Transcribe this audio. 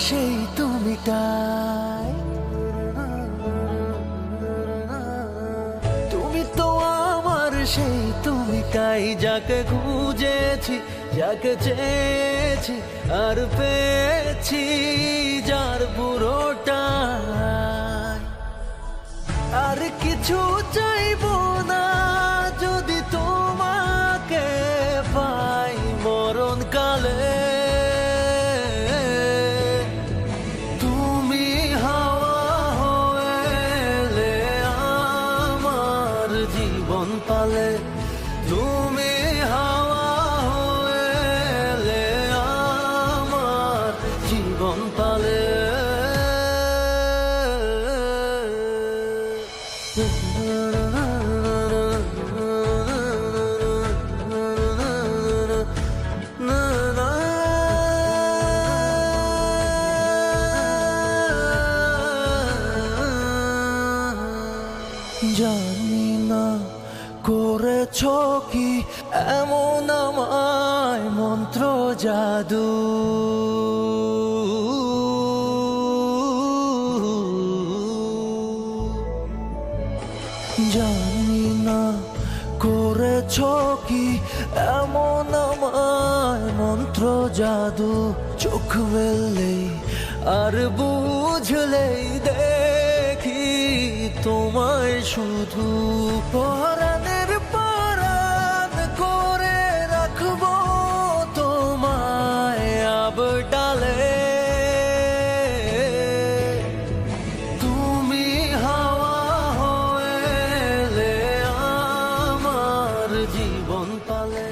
সেই তুমি তাই, তুমি তো আমার সেই তুমি তাই, যাকে খুঁজেছি যাকে চেয়েছি আর পেয়েছি, যার পুরোটাই। আর কিছু চাইবো না যদি তোমাকে পাই মরণকালে। তুমি হাওয়া হয়ে আমার জীবন পালে, তুমি হাওয়া হয়ে আমার জীবন পালে। জানি না করেছো কি এমন আমায় মন্ত্র জাদু, জানি না করেছো কি এমন আমায় মন্ত্র জাদু। চোখ মেললেই আর বুঝলেই দেখি তোমায় শুধু, পরাণের পরাণ করে রাখবো তোমায় আবডালে। তুমি হাওয়া হয়ে আমার জীবন পালে।